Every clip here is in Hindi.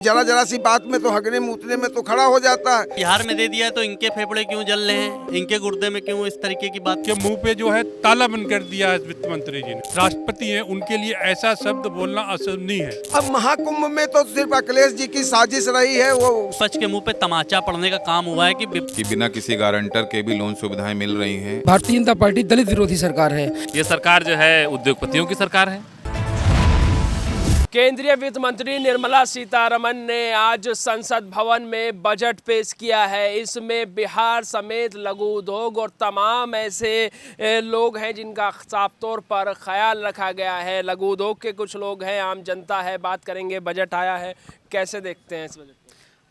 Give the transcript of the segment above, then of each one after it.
जरा जरा सी बात में तो हगने मूतने में तो खड़ा हो जाता है। बिहार में दे दिया है तो इनके फेफड़े क्यों जल रहे हैं, इनके गुर्दे में क्यों इस तरीके की बात। के मुंह पे जो है ताला बंद कर दिया है वित्त मंत्री जी ने। राष्ट्रपति हैं, उनके लिए ऐसा शब्द बोलना असंभव है। अब महाकुंभ में तो सिर्फ अखिलेश जी की साजिश रही है। वो विपक्ष के मुंह पे तमाचा पड़ने का काम हुआ है कि बिना किसी गारंटर के भी लोन सुविधाएं मिल रही हैं। भारतीय जनता पार्टी दलित विरोधी सरकार है। ये सरकार जो है उद्योगपतियों की सरकार है। केंद्रीय वित्त मंत्री निर्मला सीतारमण ने आज संसद भवन में बजट पेश किया है। इसमें बिहार समेत लघु उद्योग और तमाम ऐसे लोग हैं जिनका साफ तौर पर ख्याल रखा गया है। लघु उद्योग के कुछ लोग हैं, आम जनता है। बात करेंगे, बजट आया है, कैसे देखते हैं इस बजट को?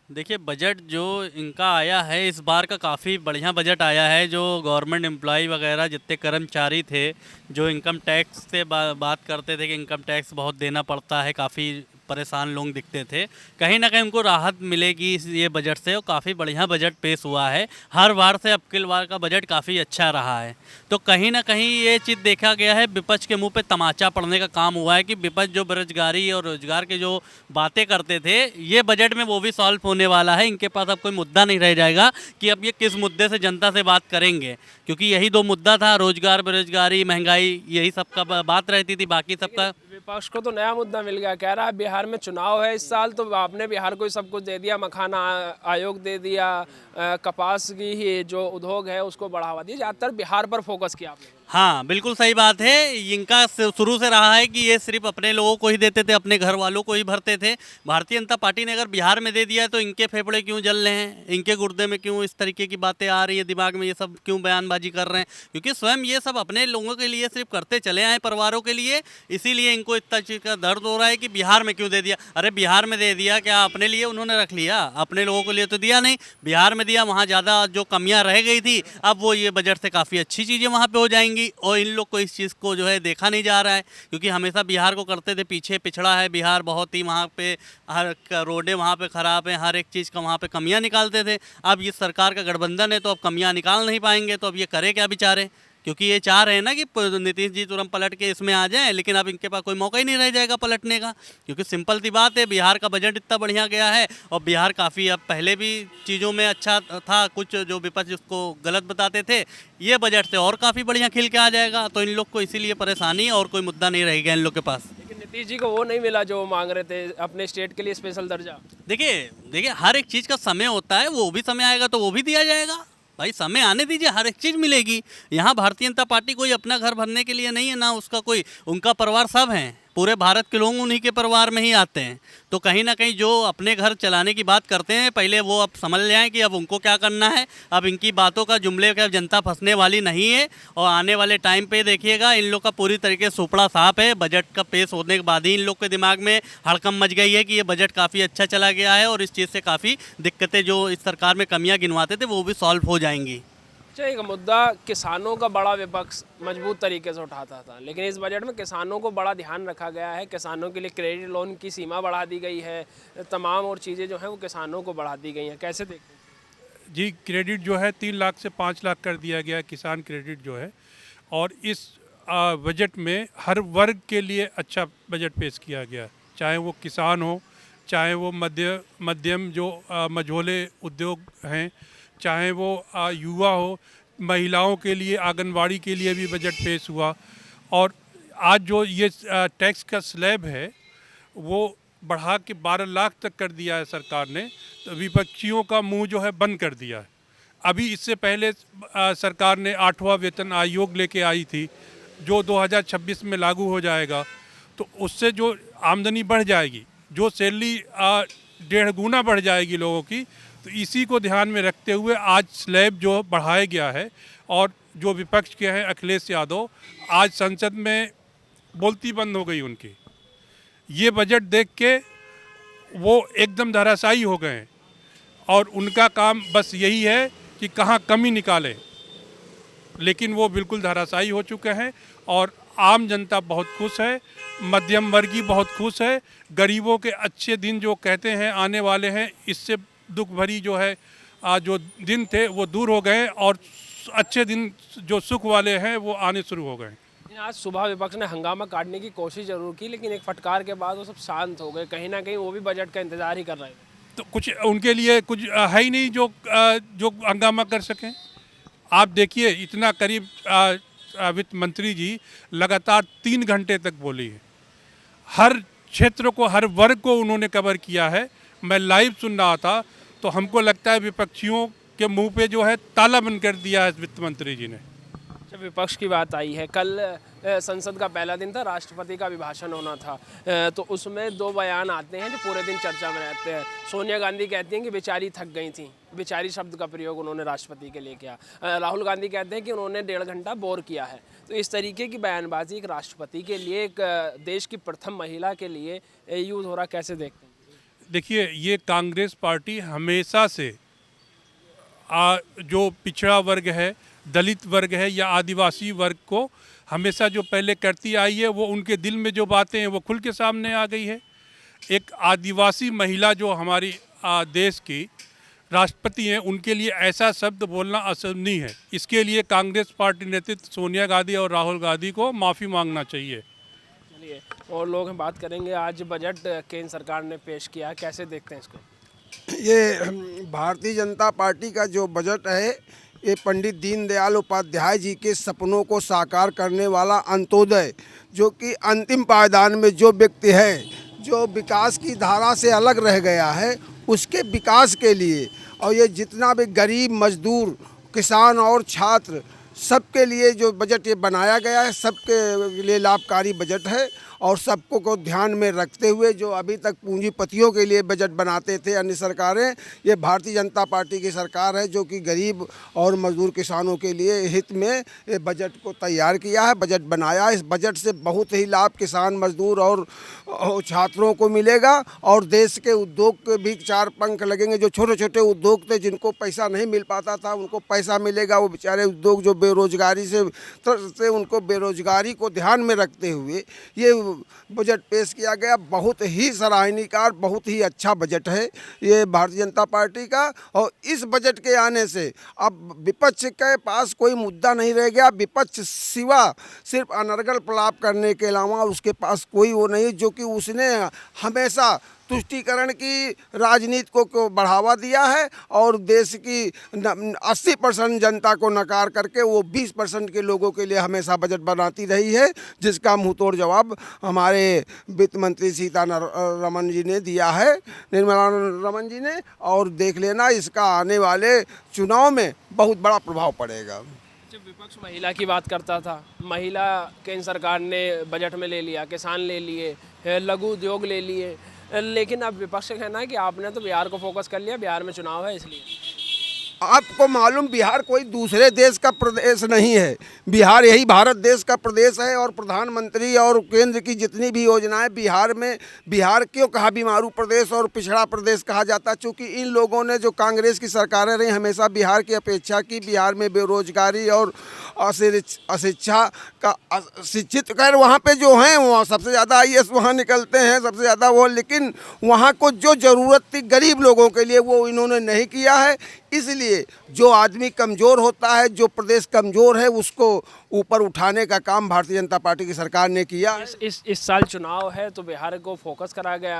देखिए, बजट जो इनका आया है इस बार का काफ़ी बढ़िया बजट आया है। जो गवर्नमेंट एम्प्लॉय वगैरह जितने कर्मचारी थे जो इनकम टैक्स से बात करते थे कि इनकम टैक्स बहुत देना पड़ता है, काफ़ी परेशान लोग दिखते थे, कहीं ना कहीं उनको राहत मिलेगी ये बजट से। और काफ़ी बढ़िया बजट पेश हुआ है। हर बार से अब की बार का बजट काफ़ी अच्छा रहा है। तो कहीं ना कहीं ये चीज़ देखा गया है, विपक्ष के मुंह पे तमाचा पड़ने का काम हुआ है कि विपक्ष जो बेरोजगारी और रोजगार के जो बातें करते थे, ये बजट में वो भी सॉल्व होने वाला है। इनके पास अब कोई मुद्दा नहीं रह जाएगा कि अब ये किस मुद्दे से जनता से बात करेंगे, क्योंकि यही दो मुद्दा था, रोजगार, बेरोजगारी, महंगाई, यही सब का बात रहती थी। बाकी सबका विपक्ष को तो नया मुद्दा मिल गया। कह रहा है बिहार में चुनाव है इस साल, तो आपने बिहार को सब कुछ दे दिया, मखाना आयोग दे दिया, कपास की ही जो उद्योग है उसको बढ़ावा दिया। ज़्यादातर बिहार पर फोकस किया आपने। हाँ, बिल्कुल सही बात है। इनका शुरू से रहा है कि ये सिर्फ अपने लोगों को ही देते थे, अपने घर वालों को ही भरते थे। भारतीय जनता पार्टी ने अगर बिहार में दे दिया है तो इनके फेफड़े क्यों जल रहे हैं, इनके गुर्दे में क्यों इस तरीके की बातें आ रही है दिमाग में, ये सब क्यों बयानबाजी कर रहे हैं? क्योंकि स्वयं ये सब अपने लोगों के लिए सिर्फ करते चले आए, परिवारों के लिए। इसीलिए इनको इतना चीज़ का दर्द हो रहा है कि बिहार में क्यों दे दिया। अरे बिहार में दे दिया, क्या अपने लिए उन्होंने रख लिया? अपने लोगों के लिए तो दिया नहीं, बिहार में दिया। वहाँ ज़्यादा जो कमियाँ रह गई थी, अब वो ये बजट से काफ़ी अच्छी चीज़ें वहाँ पर हो जाएंगी। और इन लोग इस चीज़ को जो है देखा नहीं जा रहा है, क्योंकि हमेशा बिहार को करते थे पीछे, पिछड़ा है बिहार बहुत ही। वहाँ पे हर रोडें वहाँ पे ख़राब हैं, हर एक चीज़ का वहाँ पे कमियां निकालते थे। अब ये सरकार का गठबंधन है तो अब कमियां निकाल नहीं पाएंगे, तो अब ये करे क्या बेचारे? क्योंकि ये चाह रहे हैं ना कि नीतीश जी तुरंत पलट के इसमें आ जाएं, लेकिन अब इनके पास कोई मौका ही नहीं रह जाएगा पलटने का। क्योंकि सिंपल सी बात है, बिहार का बजट इतना बढ़िया गया है और बिहार काफ़ी अब पहले भी चीज़ों में अच्छा था, कुछ जो विपक्ष उसको गलत बताते थे, ये बजट से और काफ़ी बढ़िया खिल के आ जाएगा। तो इन लोग को इसीलिए परेशानी और कोई मुद्दा नहीं रहेगा इन लोग के पास। लेकिन नीतीश जी को वो नहीं मिला जो वो मांग रहे थे, अपने स्टेट के लिए स्पेशल दर्जा। देखिए हर एक चीज़ का समय होता है, वो भी समय आएगा तो वो भी दिया जाएगा। भाई समय आने दीजिए, हर एक चीज़ मिलेगी। यहाँ भारतीय जनता पार्टी कोई अपना घर भरने के लिए नहीं है ना, उसका कोई, उनका परिवार सब हैं, पूरे भारत के लोग उन्हीं के परिवार में ही आते हैं। तो कहीं ना कहीं जो अपने घर चलाने की बात करते हैं, पहले वो अब समझ जाएं कि अब उनको क्या करना है। अब इनकी बातों का जुमले का जनता फंसने वाली नहीं है। और आने वाले टाइम पे देखिएगा, इन लोग का पूरी तरीके से सुपड़ा साफ है। बजट का पेश होने के बाद ही इन लोग के दिमाग में हड़कम मच गई है कि ये बजट काफ़ी अच्छा चला गया है और इस चीज़ से काफ़ी दिक्कतें जो इस सरकार में कमियाँ गिनवाते थे वो भी सॉल्व हो जाएंगी। एक मुद्दा किसानों का बड़ा विपक्ष मजबूत तरीके से उठाता था, लेकिन इस बजट में किसानों को बड़ा ध्यान रखा गया है। किसानों के लिए क्रेडिट लोन की सीमा बढ़ा दी गई है, तमाम और चीज़ें जो हैं वो किसानों को बढ़ा दी गई हैं। कैसे देखते हैं? जी, क्रेडिट जो है 3 लाख से 5 लाख कर दिया गया है, किसान क्रेडिट जो है। और इस बजट में हर वर्ग के लिए अच्छा बजट पेश किया गया है, चाहे वो किसान हो, चाहे वो मध्यम जो मझोले उद्योग हैं, चाहे वो युवा हो, महिलाओं के लिए, आंगनवाड़ी के लिए भी बजट पेश हुआ। और आज जो ये टैक्स का स्लैब है वो बढ़ा के 12 लाख तक कर दिया है सरकार ने। तो विपक्षियों का मुंह जो है बंद कर दिया है। अभी इससे पहले सरकार ने 8वां वेतन आयोग लेके आई थी, जो 2026 में लागू हो जाएगा। तो उससे जो आमदनी बढ़ जाएगी, जो सैलरी 1.5 गुना बढ़ जाएगी लोगों की। तो इसी को ध्यान में रखते हुए आज स्लैब जो बढ़ाया गया है। और जो विपक्ष के हैं अखिलेश यादव, आज संसद में बोलती बंद हो गई उनकी। ये बजट देख के वो एकदम धराशायी हो गए हैं और उनका काम बस यही है कि कहाँ कमी निकालें, लेकिन वो बिल्कुल धराशायी हो चुके हैं। और आम जनता बहुत खुश है, मध्यम वर्गीय बहुत खुश है। गरीबों के अच्छे दिन जो कहते हैं आने वाले हैं, इससे दुख भरी जो है जो दिन थे वो दूर हो गए और अच्छे दिन जो सुख वाले हैं वो आने शुरू हो गए। आज सुबह विपक्ष ने हंगामा काटने की कोशिश जरूर की, लेकिन एक फटकार के बाद वो सब शांत हो गए। कहीं ना कहीं वो भी बजट का इंतजार ही कर रहे थे। तो कुछ उनके लिए कुछ है ही नहीं जो हंगामा कर सकें। आप देखिए, इतना करीब वित्त मंत्री जी लगातार 3 घंटे तक बोली है। हर क्षेत्र को, हर वर्ग को उन्होंने कवर किया है। मैं लाइव सुन रहा था तो हमको लगता है विपक्षियों के मुंह पे जो है ताला बंद कर दिया है वित्त मंत्री जी ने। जब विपक्ष की बात आई है, कल संसद का पहला दिन था, राष्ट्रपति का अभिभाषण होना था, तो उसमें 2 बयान आते हैं जो पूरे दिन चर्चा में रहते हैं। सोनिया गांधी कहती हैं कि बेचारी थक गई थी, बेचारी शब्द का प्रयोग उन्होंने राष्ट्रपति के लिए किया। राहुल गांधी कहते हैं कि उन्होंने 1.5 घंटा बोर किया है। तो इस तरीके की बयानबाजी एक राष्ट्रपति के लिए, एक देश की प्रथम महिला के लिए यूज़ हो रहा, कैसे देखते हैं? देखिए, ये कांग्रेस पार्टी हमेशा से जो पिछड़ा वर्ग है, दलित वर्ग है या आदिवासी वर्ग को हमेशा जो पहले करती आई है, वो उनके दिल में जो बातें हैं वो खुल के सामने आ गई है। एक आदिवासी महिला जो हमारी देश की राष्ट्रपति हैं, उनके लिए ऐसा शब्द बोलना असंभव है। इसके लिए कांग्रेस पार्टी नेतृत्व सोनिया गांधी और राहुल गांधी को माफ़ी मांगना चाहिए। चलिए, और लोग हम बात करेंगे। आज बजट केंद्र सरकार ने पेश किया, कैसे देखते हैं इसको? ये भारतीय जनता पार्टी का जो बजट है, ये पंडित दीनदयाल उपाध्याय जी के सपनों को साकार करने वाला अंत्योदय, जो कि अंतिम पायदान में जो व्यक्ति है, जो विकास की धारा से अलग रह गया है, उसके विकास के लिए, और ये जितना भी गरीब, मजदूर, किसान और छात्र, सबके लिए जो बजट ये बनाया गया है, सबके लिए लाभकारी बजट है। और सबको को ध्यान में रखते हुए, जो अभी तक पूंजीपतियों के लिए बजट बनाते थे अन्य सरकारें, ये भारतीय जनता पार्टी की सरकार है जो कि गरीब और मजदूर किसानों के लिए हित में ये बजट को तैयार किया है, बजट बनाया है। इस बजट से बहुत ही लाभ किसान, मजदूर और छात्रों को मिलेगा, और देश के उद्योग के भी 4 पंख लगेंगे। जो छोटे छोटे उद्योग थे, जिनको पैसा नहीं मिल पाता था, उनको पैसा मिलेगा। वो बेचारे उद्योग जो बेरोजगारी से उनको बेरोजगारी को ध्यान में रखते हुए ये बजट पेश किया गया। बहुत ही सराहनीय, बहुत ही अच्छा बजट है ये भारतीय जनता पार्टी का। और इस बजट के आने से अब विपक्ष के पास कोई मुद्दा नहीं रह गया। विपक्ष सिवा सिर्फ अनर्गल प्रलाप करने के अलावा उसके पास कोई वो नहीं, जो कि उसने हमेशा तुष्टीकरण की राजनीति को बढ़ावा दिया है और देश की 80% जनता को नकार करके वो 20% के लोगों के लिए हमेशा बजट बनाती रही है, जिसका मुंहतोड़ जवाब हमारे वित्त मंत्री सीतारमण जी ने दिया है, निर्मला रमन जी ने। और देख लेना, इसका आने वाले चुनाव में बहुत बड़ा प्रभाव पड़ेगा। जब विपक्ष महिला की बात करता था, महिला केंद्र सरकार ने बजट में ले लिया, किसान ले लिए, लघु उद्योग ले लिए, लेकिन अब विपक्ष का कहना है कि आपने तो बिहार को फोकस कर लिया, बिहार में चुनाव है इसलिए। आपको मालूम, बिहार कोई दूसरे देश का प्रदेश नहीं है, बिहार यही भारत देश का प्रदेश है। और प्रधानमंत्री और केंद्र की जितनी भी योजनाएं बिहार में, बिहार क्यों कहा बीमारू प्रदेश और पिछड़ा प्रदेश कहा जाता, चूँकि इन लोगों ने, जो कांग्रेस की सरकारें रही, हमेशा बिहार की अपेक्षा की। बिहार में बेरोजगारी और अशिक्षा का शिक्षित कर वहाँ पे जो हैं, वहाँ सबसे ज़्यादा IAS वहाँ निकलते हैं, सबसे ज़्यादा वो। लेकिन वहाँ को जो ज़रूरत थी गरीब लोगों के लिए, वो इन्होंने नहीं किया है। इसलिए जो आदमी कमज़ोर होता है, जो प्रदेश कमज़ोर है, उसको ऊपर उठाने का काम भारतीय जनता पार्टी की सरकार ने किया। इस साल चुनाव है तो बिहार को फोकस करा गया।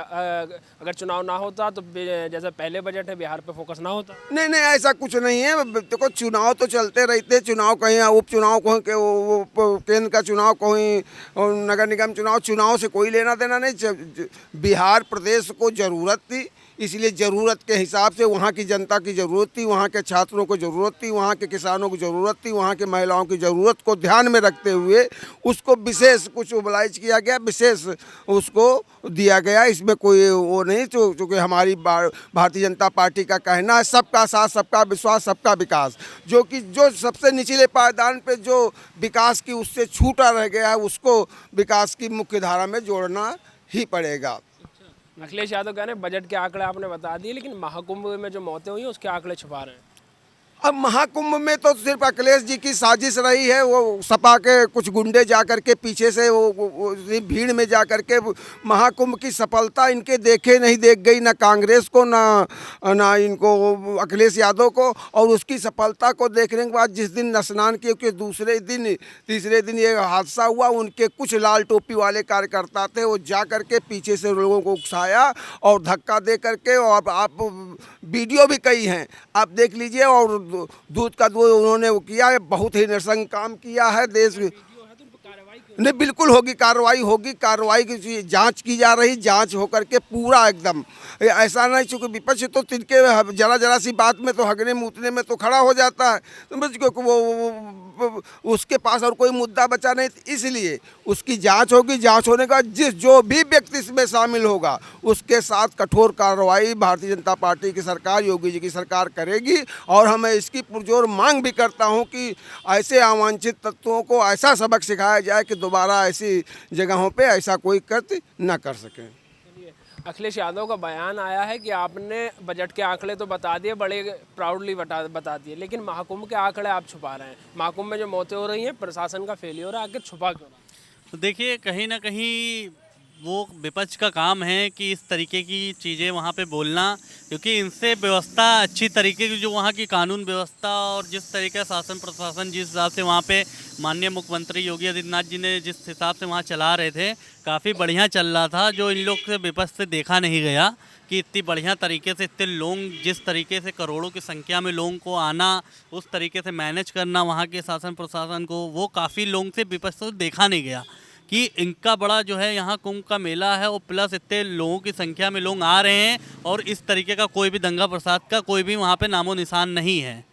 अगर चुनाव ना होता तो जैसे पहले बजट है, बिहार पे फोकस ना होता। नहीं, ऐसा कुछ नहीं है। देखो, चुनाव तो चलते रहते, चुनाव कहीं उपचुनाव को, केंद्र का चुनाव कहीं, नगर निगम चुनाव से कोई लेना देना नहीं। बिहार प्रदेश को ज़रूरत थी, इसलिए ज़रूरत के हिसाब से वहाँ की जनता की ज़रूरत थी, वहाँ के छात्रों को ज़रूरत थी, वहाँ के किसानों की ज़रूरत थी, वहाँ के महिलाओं की ज़रूरत को ध्यान में रखते हुए उसको विशेष कुछ मोबिलाइज किया गया, विशेष उसको दिया गया। इसमें कोई वो नहीं, चूँकि हमारी भारतीय जनता पार्टी का कहना है सबका साथ, सबका विश्वास, सबका विकास, जो कि जो सबसे निचले पायदान पे जो विकास की उससे छूटा रह गया है, उसको विकास की मुख्य धारा में जोड़ना ही पड़ेगा। अखिलेश यादव कह रहे हैं बजट के आंकड़े आपने बता दिए, लेकिन महाकुंभ में जो मौतें हुई हैं उसके आंकड़े छुपा रहे हैं। अब महाकुंभ में तो सिर्फ अखिलेश जी की साजिश रही है। वो सपा के कुछ गुंडे जा कर के पीछे से वो भीड़ में जा कर के महाकुंभ की सफलता इनके देखे नहीं देख गई, ना कांग्रेस को ना इनको अखिलेश यादव को। और उसकी सफलता को देखने के बाद जिस दिन स्नान किए कि दूसरे दिन तीसरे दिन ये हादसा हुआ, उनके कुछ लाल टोपी वाले कार्यकर्ता थे, वो जा कर के पीछे से लोगों को उकसाया और धक्का दे करके। और आप वीडियो भी कई हैं, आप देख लीजिए। और दूध का दूध उन्होंने वो किया है, बहुत ही निरसंग काम किया है। देश नहीं, बिल्कुल होगी कार्रवाई, होगी कार्रवाई की जांच की जा रही, जांच होकर के पूरा एकदम ऐसा नहीं। चूँकि विपक्ष तो तिनके जरा सी बात में तो हगने मूतने में तो खड़ा हो जाता है, तो वो उसके पास और कोई मुद्दा बचा नहीं। इसलिए उसकी जांच होगी, जांच होने का जो भी व्यक्ति इसमें शामिल होगा उसके साथ कठोर कार्रवाई भारतीय जनता पार्टी की सरकार, योगी जी की सरकार करेगी। और हमें इसकी पुरजोर मांग भी करता हूं कि ऐसे अवांछित तत्वों को ऐसा सबक सिखाया जाए कि दोबारा ऐसी जगहों पे ऐसा कोई कृत्य न कर सके। अखिलेश यादव का बयान आया है कि आपने बजट के आंकड़े तो बता दिए, बड़े प्राउडली बता दिए, लेकिन महाकुंभ के आंकड़े आप छुपा रहे हैं। महाकुंभ में जो मौतें हो रही हैं, प्रशासन का फेलियर है, आखिर छुपा क्यों रहा? तो देखिए, कहीं ना कहीं वो विपक्ष का काम है कि इस तरीके की चीज़ें वहाँ पे बोलना, क्योंकि इनसे व्यवस्था अच्छी तरीके की, जो वहाँ की कानून व्यवस्था और जिस तरीके का शासन प्रशासन जिस हिसाब से वहाँ पे माननीय मुख्यमंत्री योगी आदित्यनाथ जी ने जिस हिसाब से वहाँ चला रहे थे, काफ़ी बढ़िया चल रहा था। जो इन लोग से विपक्ष से देखा नहीं गया कि इतनी बढ़िया तरीके से इतने लोग, जिस तरीके से करोड़ों की संख्या में लोगों को आना, उस तरीके से मैनेज करना वहाँ के शासन प्रशासन को, वो काफ़ी लोगों से विपक्ष से देखा नहीं गया कि इनका बड़ा जो है यहाँ कुंभ का मेला है, और प्लस इतने लोगों की संख्या में लोग आ रहे हैं और इस तरीके का कोई भी दंगा प्रसाद का कोई भी वहाँ पे नामो निशान नहीं है।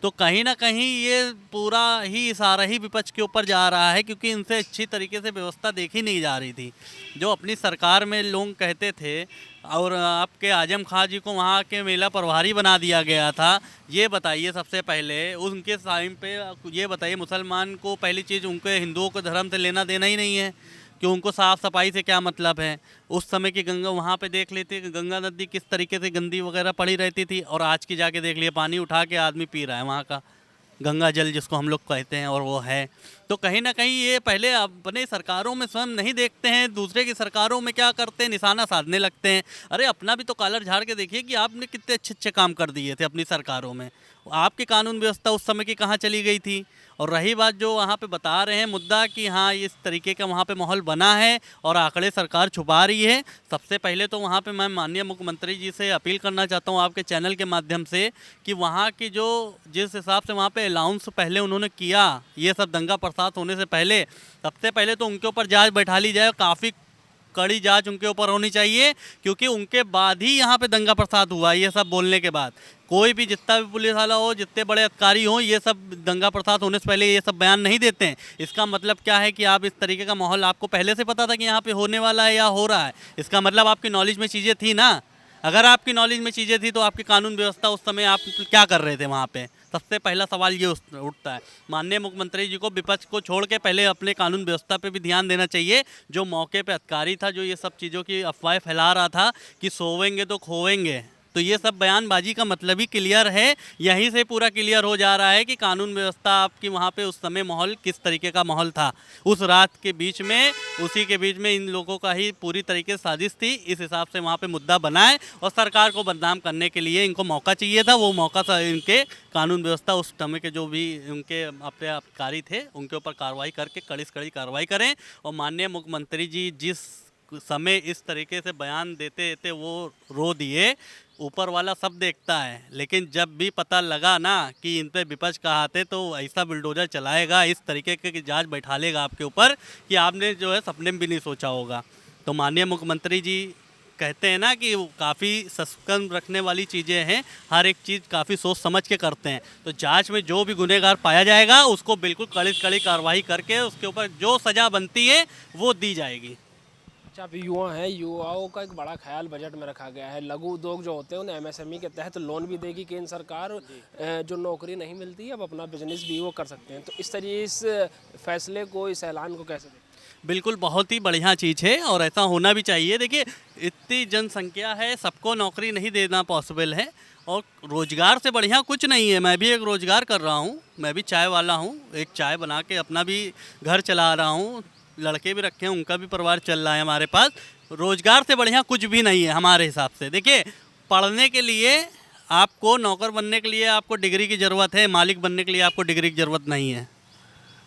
तो कहीं ना कहीं ये पूरा ही इशारा ही विपक्ष के ऊपर जा रहा है, क्योंकि इनसे अच्छी तरीके से व्यवस्था देखी नहीं जा रही थी। जो अपनी सरकार में लोग कहते थे, और आपके आजम खां जी को वहाँ के मेला प्रभारी बना दिया गया था। ये बताइए सबसे पहले उनके टाइम पे, ये बताइए मुसलमान को पहली चीज़ उनके हिंदुओं के धर्म से लेना देना ही नहीं है कि उनको साफ़ सफाई से क्या मतलब है। उस समय की गंगा वहाँ पे देख लेते कि गंगा नदी किस तरीके से गंदी वगैरह पड़ी रहती थी, और आज की जाके देख लिए पानी उठा के आदमी पी रहा है वहाँ का गंगा जल जिसको हम लोग कहते हैं, और वो है। तो कहीं ना कहीं ये पहले अपने सरकारों में स्वयं नहीं देखते हैं, दूसरे की सरकारों में क्या करते हैं, निशाना साधने लगते हैं। अरे अपना भी तो कॉलर झाड़ के देखिए कि आपने कितने अच्छे अच्छे काम कर दिए थे अपनी सरकारों में। आपकी कानून व्यवस्था उस समय की कहाँ चली गई थी। और रही बात जो वहाँ पे बता रहे हैं मुद्दा कि हाँ इस तरीके का वहाँ पे माहौल बना है और आंकड़े सरकार छुपा रही है, सबसे पहले तो वहाँ पे मैं माननीय मुख्यमंत्री जी से अपील करना चाहता हूँ आपके चैनल के माध्यम से कि वहाँ की जो जिस हिसाब से वहाँ पे अलाउंस पहले उन्होंने किया, ये सब दंगा प्रसाद होने से पहले, सबसे पहले तो उनके ऊपर जांच बैठा ली जाए। काफ़ी कड़ी जांच उनके ऊपर होनी चाहिए, क्योंकि उनके बाद ही यहाँ पे दंगा प्रसाद हुआ। ये सब बोलने के बाद कोई भी जितना भी पुलिस वाला हो, जितने बड़े अधिकारी हों, ये सब दंगा प्रसाद होने से पहले ये सब बयान नहीं देते हैं। इसका मतलब क्या है कि आप इस तरीके का माहौल आपको पहले से पता था कि यहाँ पे होने वाला है या हो रहा है। इसका मतलब आपकी नॉलेज में चीज़ें थी ना। अगर आपकी नॉलेज में चीज़ें थी तो आपकी कानून व्यवस्था उस समय आप क्या कर रहे थे वहाँ पे। सबसे पहला सवाल ये उठता है। माननीय मुख्यमंत्री जी को विपक्ष को छोड़ के पहले अपने कानून व्यवस्था पे भी ध्यान देना चाहिए। जो मौके पे अधिकारी था, जो ये सब चीज़ों की अफवाहें फैला रहा था कि सोवेंगे तो खोवेंगे, तो ये सब बयानबाजी का मतलब ही क्लियर है। यहीं से पूरा क्लियर हो जा रहा है कि कानून व्यवस्था आपकी वहाँ पे उस समय माहौल किस तरीके का माहौल था। उस रात के बीच में, उसी के बीच में इन लोगों का ही पूरी तरीके से साजिश थी। इस हिसाब से वहाँ पे मुद्दा बनाए और सरकार को बदनाम करने के लिए इनको मौका चाहिए था। वो मौका था इनके कानून व्यवस्था उस समय के जो भी उनके अपने अधिकारी थे उनके ऊपर कार्रवाई करके कड़ी से कड़ी कार्रवाई करें। और माननीय मुख्यमंत्री जी जिस समय इस तरीके से बयान देते देते वो रो दिए, ऊपर वाला सब देखता है, लेकिन जब भी पता लगा ना कि इन पे विपक्ष का हाथ है तो ऐसा बुलडोजर चलाएगा, इस तरीके की जांच बैठा लेगा आपके ऊपर कि आपने जो है सपने में भी नहीं सोचा होगा। तो माननीय मुख्यमंत्री जी कहते हैं ना कि काफ़ी सस्पेंस रखने वाली चीज़ें हैं, हर एक चीज़ काफ़ी सोच समझ के करते हैं। तो जांच में जो भी गुनहगार पाया जाएगा उसको बिल्कुल कड़ी से कड़ी कार्रवाई करके उसके ऊपर जो सज़ा बनती है वो दी जाएगी। अच्छा, आप युवा हैं, युवाओं का एक बड़ा ख्याल बजट में रखा गया है। लघु उद्योग जो होते हैं उन्हें एमएसएमई के तहत लोन भी देगी केंद्र सरकार। जो नौकरी नहीं मिलती अब अपना बिजनेस भी वो कर सकते हैं। तो इस तरीके इस फैसले को, इस ऐलान को कैसे देखें? बिल्कुल बहुत ही बढ़िया चीज़ है और ऐसा होना भी चाहिए। देखिए इतनी जनसंख्या है, सबको नौकरी नहीं देना पॉसिबल है और रोज़गार से बढ़िया कुछ नहीं है। मैं भी एक रोज़गार कर रहा हूँ, मैं भी चाय वाला हूँ, एक चाय बना के अपना भी घर चला रहा हूँ, लड़के भी रखे हैं, उनका भी परिवार चल रहा है हमारे पास। रोज़गार से बढ़िया कुछ भी नहीं है हमारे हिसाब से। देखिए पढ़ने के लिए आपको, नौकर बनने के लिए आपको डिग्री की ज़रूरत है, मालिक बनने के लिए आपको डिग्री की ज़रूरत नहीं है।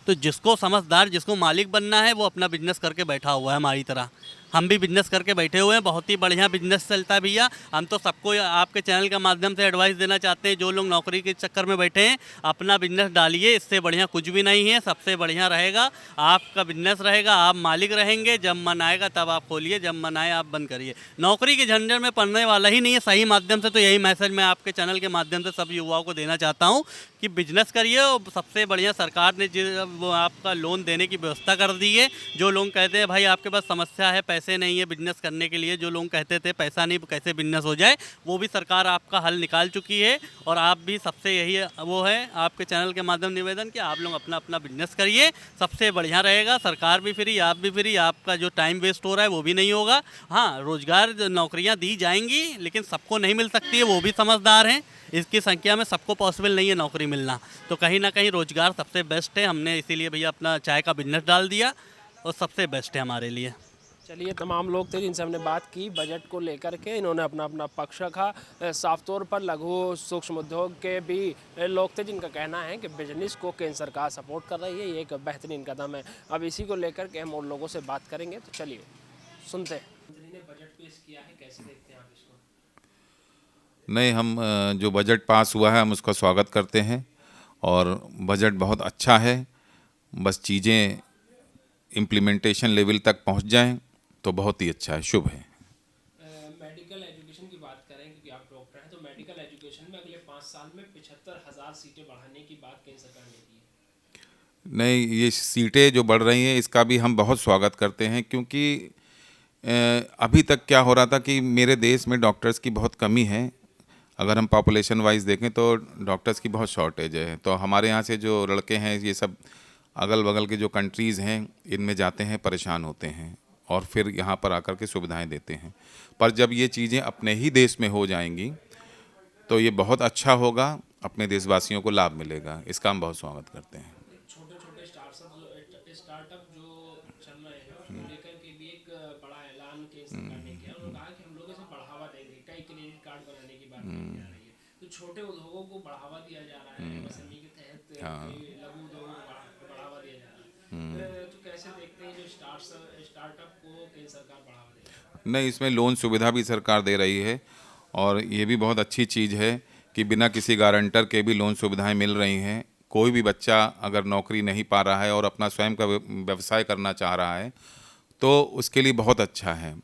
तो जिसको समझदार, जिसको मालिक बनना है वो अपना बिजनेस करके बैठा हुआ है। हमारी तरह हम भी बिजनेस करके बैठे हुए हैं, बहुत ही बढ़िया बिजनेस चलता है भैया। हम तो सबको आपके चैनल के माध्यम से एडवाइस देना चाहते हैं, जो लोग नौकरी के चक्कर में बैठे हैं अपना बिजनेस डालिए, इससे बढ़िया कुछ भी नहीं है। सबसे बढ़िया रहेगा आपका बिजनेस रहेगा, आप मालिक रहेंगे, जब मन आएगा तब आप खोलिए, जब मन आए आप बंद करिए। नौकरी के झंझट में पड़ने वाला ही नहीं है सही माध्यम से। तो यही मैसेज मैं आपके चैनल के माध्यम से सब युवाओं को देना चाहता हूँ कि बिजनेस करिए। और सबसे बढ़िया सरकार ने वो आपका लोन देने की व्यवस्था कर दी है। जो लोग कहते हैं भाई आपके पास समस्या है, पैसे नहीं है बिजनेस करने के लिए, जो लोग कहते थे पैसा नहीं कैसे बिजनेस हो जाए, वो भी सरकार आपका हल निकाल चुकी है। और आप भी सबसे यही वो है आपके चैनल के माध्यम निवेदन कि आप लोग अपना अपना बिजनेस करिए, सबसे बढ़िया रहेगा। सरकार भी फ्री, आप भी फ्री, आपका जो टाइम वेस्ट हो रहा है वो भी नहीं होगा। हाँ, रोज़गार नौकरियाँ दी जाएंगी लेकिन सबको नहीं मिल सकती है, वो भी समझदार हैं। इसकी संख्या में सबको पॉसिबल नहीं है नौकरी मिलना, तो कहीं ना कहीं रोज़गार सबसे बेस्ट है। हमने इसीलिए भैया अपना चाय का बिजनेस डाल दिया और सबसे बेस्ट है हमारे लिए। चलिए, तमाम लोग थे जिनसे हमने बात की बजट को लेकर के, इन्होंने अपना अपना पक्ष रखा। साफ तौर पर लघु सूक्ष्म उद्योग के भी लोग थे जिनका कहना है कि बिजनेस को केंद्र सरकार सपोर्ट कर रही है, ये एक बेहतरीन कदम है। अब इसी को लेकर के हम और लोगों से बात करेंगे, तो चलिए सुनते हैं। मंत्री ने बजट पेश किया है, कैसे देखते हैं आप इसको? नहीं, हम जो बजट पास हुआ है हम उसका स्वागत करते हैं और बजट बहुत अच्छा है। बस चीज़ें इम्प्लीमेंटेशन लेवल तक पहुंच जाएं तो बहुत ही अच्छा है, शुभ है। मेडिकल एजुकेशन की बात करें, क्योंकि आप डॉक्टर हैं, तो मेडिकल एजुकेशन में अगले 5 साल में 75,000 सीटें बढ़ाने की बात केंद्र सरकार ने की है। नहीं, ये सीटें जो बढ़ रही हैं इसका भी हम बहुत स्वागत करते हैं, क्योंकि अभी तक क्या हो रहा था कि मेरे देश में डॉक्टर्स की बहुत कमी है। अगर हम पॉपुलेशन वाइज देखें तो डॉक्टर्स की बहुत शॉर्टेज है। तो हमारे यहाँ से जो लड़के हैं ये सब अगल बगल के जो कंट्रीज़ हैं इनमें जाते हैं, परेशान होते हैं और फिर यहाँ पर आकर के सुविधाएं देते हैं। पर जब ये चीज़ें अपने ही देश में हो जाएंगी तो ये बहुत अच्छा होगा, अपने देशवासियों को लाभ मिलेगा। इसका हम बहुत स्वागत करते हैं। छोटे छोटे स्टार्टअप जो चल रहे हैं उसको लेकर के भी एक बड़ा ऐलान केंद्र सरकार ने किया। उन्होंने कहा कि हम लोग इसे बढ़ावा देंगे, कई क्रेडिट कार्ड बनाने की बात की जा रही है। तो छोटे उद्योगों को बढ़ावा दिया जा रहा है, एमएसएमई के तहत लघु उद्योगों को बढ़ावा दिया जा रहा है। तो कैसे देखते हैं जो स्टार्टअप को केंद्र सरकार बढ़ावा दे रही है? नहीं, इसमें लोन सुविधा भी सरकार दे रही है और ये भी बहुत अच्छी चीज़ है कि बिना किसी गारंटर के भी लोन सुविधाएं मिल रही हैं। कोई भी बच्चा अगर नौकरी नहीं पा रहा है और अपना स्वयं का व्यवसाय करना चाह रहा है तो उसके लिए बहुत अच्छा है।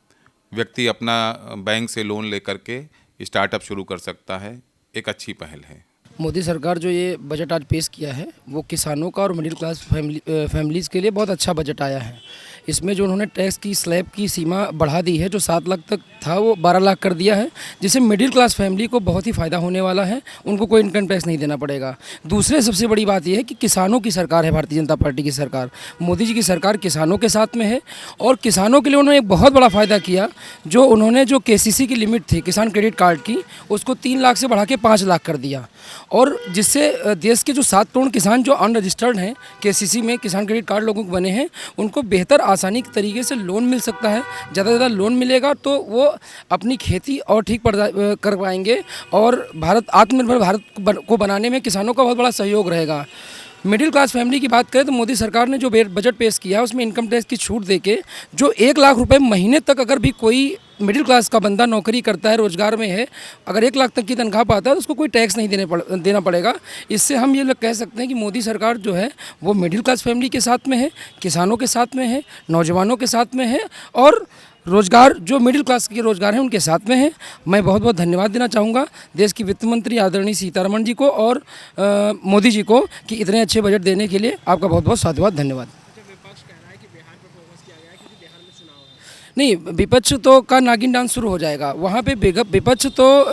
व्यक्ति अपना बैंक से लोन लेकर के स्टार्टअप शुरू कर सकता है, एक अच्छी पहल है। मोदी सरकार जो ये बजट आज पेश किया है वो किसानों का और मिडिल क्लास फैमिलीज़ के लिए बहुत अच्छा बजट आया है। इसमें जो उन्होंने टैक्स की स्लैब की सीमा बढ़ा दी है, जो 7 लाख तक था वो 12 लाख कर दिया है, जिससे मिडिल क्लास फैमिली को बहुत ही फ़ायदा होने वाला है। उनको कोई इनकम टैक्स नहीं देना पड़ेगा। दूसरे सबसे बड़ी बात यह है कि किसानों की सरकार है भारतीय जनता पार्टी की सरकार। मोदी जी की सरकार किसानों के साथ में है और किसानों के लिए उन्होंने एक बहुत बड़ा फ़ायदा किया। जो उन्होंने जो केसीसी की लिमिट थी किसान क्रेडिट कार्ड की, उसको 3 लाख से बढ़ा के 5 लाख कर दिया और जिससे देश के जो 7 करोड़ किसान जो अनरजिस्टर्ड हैं केसीसी में किसान क्रेडिट कार्ड लोगों को बने हैं, उनको बेहतर आसानी के तरीके से लोन मिल सकता है। ज़्यादा से ज़्यादा लोन मिलेगा तो वो अपनी खेती और ठीक कर पाएंगे और भारत आत्मनिर्भर भारत को बनाने में किसानों का बहुत बड़ा सहयोग रहेगा। मिडिल क्लास फैमिली की बात करें तो मोदी सरकार ने जो बजट पेश किया उसमें इनकम टैक्स की छूट देके जो 1 लाख रुपए महीने तक अगर भी कोई मिडिल क्लास का बंदा नौकरी करता है, रोजगार में है, अगर 1 लाख तक की तनख्वाह पाता है तो उसको कोई टैक्स नहीं देना पड़ेगा। इससे हम ये लोग कह सकते हैं कि मोदी सरकार जो है वो मिडिल क्लास फैमिली के साथ में है, किसानों के साथ में है, नौजवानों के साथ में है और रोज़गार जो मिडिल क्लास के रोज़गार हैं उनके साथ में है। मैं बहुत बहुत धन्यवाद देना चाहूँगा देश की वित्त मंत्री आदरणीय सीतारमण जी को और मोदी जी को कि इतने अच्छे बजट देने के लिए आपका बहुत बहुत साधुवाद धन्यवाद। विपक्ष कह रहा है कि बिहार पर फोकस किया गया है क्योंकि बिहार में चुनाव है। नहीं, विपक्ष तो का नागिन डांस शुरू हो जाएगा। वहाँ पे विपक्ष तो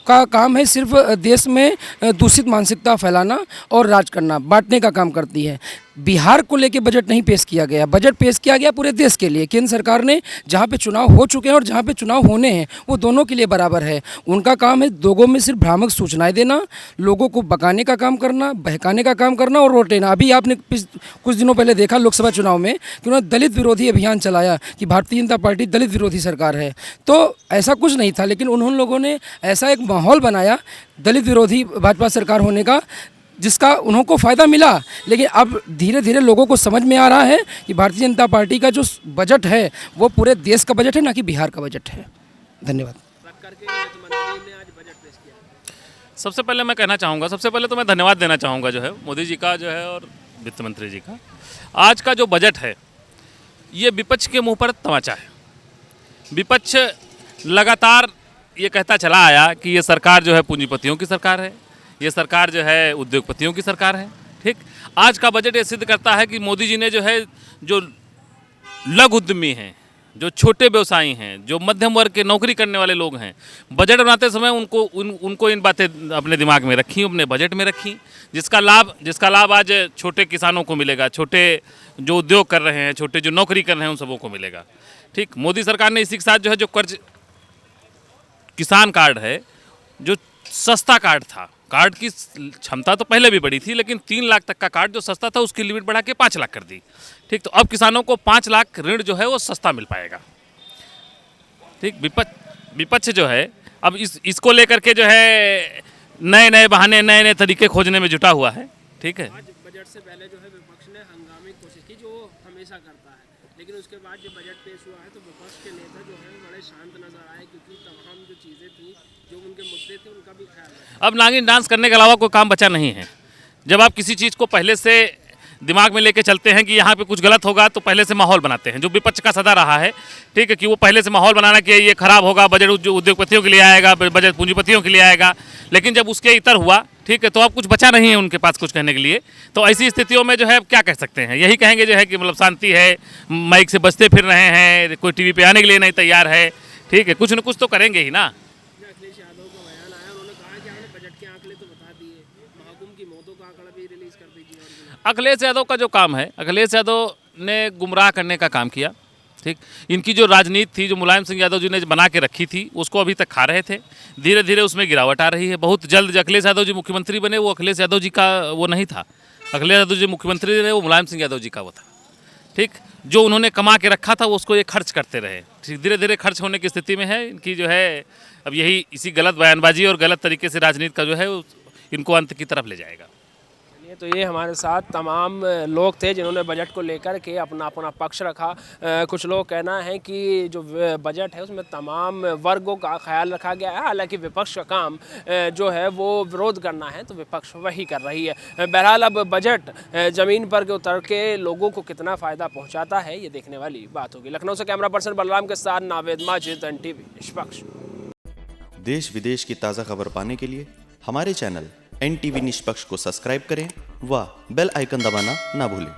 का काम है सिर्फ देश में दूषित मानसिकता फैलाना और राज करना, बांटने का काम करती है। बिहार को लेके बजट नहीं पेश किया गया। बजट पेश किया गया पूरे देश के लिए। केंद्र सरकार ने जहाँ पे चुनाव हो चुके हैं और जहाँ पे चुनाव होने हैं वो दोनों के लिए बराबर है। उनका काम है लोगों में सिर्फ भ्रामक सूचनाएं देना, लोगों को बकाने का काम करना, बहकाने का काम करना और वोट लेना। अभी आपने कुछ दिनों पहले देखा लोकसभा चुनाव में कि उन्होंने दलित विरोधी अभियान चलाया कि भारतीय जनता पार्टी दलित विरोधी सरकार है। तो ऐसा कुछ नहीं था, लेकिन उन लोगों ने ऐसा एक माहौल बनाया दलित विरोधी भाजपा सरकार होने का, जिसका उनको फ़ायदा मिला। लेकिन अब धीरे धीरे लोगों को समझ में आ रहा है कि भारतीय जनता पार्टी का जो बजट है वो पूरे देश का बजट है, ना कि बिहार का बजट है। धन्यवाद। सबसे पहले मैं कहना चाहूँगा, सबसे पहले तो मैं धन्यवाद देना चाहूँगा जो है मोदी जी का जो है और वित्त मंत्री जी का। आज का जो बजट है ये विपक्ष के मुंह पर तमाचा है। विपक्ष लगातार ये कहता चला आया कि ये सरकार जो है पूंजीपतियों की सरकार है, ये सरकार जो है उद्योगपतियों की सरकार है। ठीक, आज का बजट ये सिद्ध करता है कि मोदी जी ने जो है जो लघु उद्यमी हैं, जो छोटे व्यवसायी हैं, जो मध्यम वर्ग के नौकरी करने वाले लोग हैं, बजट बनाते समय उनको इन बातें अपने दिमाग में रखी, अपने बजट में रखी, जिसका लाभ आज छोटे किसानों को मिलेगा, छोटे जो उद्योग कर रहे हैं, छोटे जो नौकरी कर रहे हैं उन सबों को मिलेगा। ठीक, मोदी सरकार ने इसी के साथ जो है जो कर्ज किसान कार्ड है, जो सस्ता कार्ड था, कार्ड की क्षमता तो पहले भी बढ़ी थी, लेकिन 3 लाख तक का कार्ड जो सस्ता था उसकी लिमिट बढ़ा के 5 लाख कर दी। ठीक, तो अब किसानों को 5 लाख ऋण जो है वो सस्ता मिल पाएगा। ठीक, विपक्ष जो है अब इसको लेकर के जो है नए नए बहाने, नए नए तरीके खोजने में जुटा हुआ है। ठीक है, आज बजट से पहले जो है विपक्ष ने हंगामे की कोशिश की, जो वो हमेशा करता है, लेकिन उसके बाद जब बजट पेश हुआ है तो विपक्ष के नेता जो है बड़े शांत नजर आए, क्योंकि तमाम जो चीज़ें थी, जो उनके मुद्दे थे, उनका भी ख्याल रखा। अब नागिन डांस करने के अलावा कोई काम बचा नहीं है। जब आप किसी चीज़ को पहले से दिमाग में लेके चलते हैं कि यहाँ पे कुछ गलत होगा तो पहले से माहौल बनाते हैं, जो विपक्ष का सदा रहा है। ठीक है, कि वो पहले से माहौल बनाना कि ये खराब होगा, बजट उद्योगपतियों के लिए आएगा, बजट पूंजीपतियों के लिए आएगा। लेकिन जब उसके इतर हुआ, ठीक है, तो अब कुछ बचा नहीं है उनके पास कुछ कहने के लिए। तो ऐसी स्थितियों में जो है क्या कह सकते हैं, यही कहेंगे जो है कि मतलब शांति है, माइक से बचते फिर रहे हैं, कोई टीवी पे आने के लिए नहीं तैयार है। ठीक है, कुछ न कुछ तो करेंगे ही ना। अखिलेश यादव का बयान आया, उन्होंने कहा कि आपने बजट के आंकड़े तो बता दिए, महाकुंभ की मौतों का आंकड़ा भी रिलीज कर दीजिए। अखिलेश यादव का जो काम है, अखिलेश यादव ने गुमराह करने का काम किया। ठीक, इनकी जो राजनीति थी, जो मुलायम सिंह यादव जी ने बना के रखी थी, उसको अभी तक खा रहे थे। धीरे धीरे उसमें गिरावट आ रही है। बहुत जल्द अखिलेश यादव जी मुख्यमंत्री बने, वो अखिलेश यादव जी का वो नहीं था। अखिलेश यादव जी मुख्यमंत्री रहे, वो मुलायम सिंह यादव जी का वो था। ठीक, जो उन्होंने कमा के रखा था वो उसको ये खर्च करते रहे। ठीक, धीरे धीरे खर्च होने की स्थिति में है इनकी जो है। अब यही इसी गलत बयानबाजी और गलत तरीके से राजनीति का जो है इनको अंत की तरफ ले जाएगा। तो ये हमारे साथ तमाम लोग थे जिन्होंने बजट को लेकर के अपना अपना पक्ष रखा। कुछ लोग कहना है कि जो बजट है उसमें तमाम वर्गों का ख्याल रखा गया है, हालांकि विपक्ष का काम जो है वो विरोध करना है, तो विपक्ष वही कर रही है। बहरहाल अब बजट ज़मीन पर के उतर के लोगों को कितना फ़ायदा पहुँचाता है ये देखने वाली बात होगी। लखनऊ से कैमरा पर्सन बलराम के साथ नावेद माजिद, NTV निष्पक्ष। देश विदेश की ताज़ा खबर पाने के लिए हमारे चैनल NTV निष्पक्ष को सब्सक्राइब करें व बेल आइकन दबाना ना भूलें।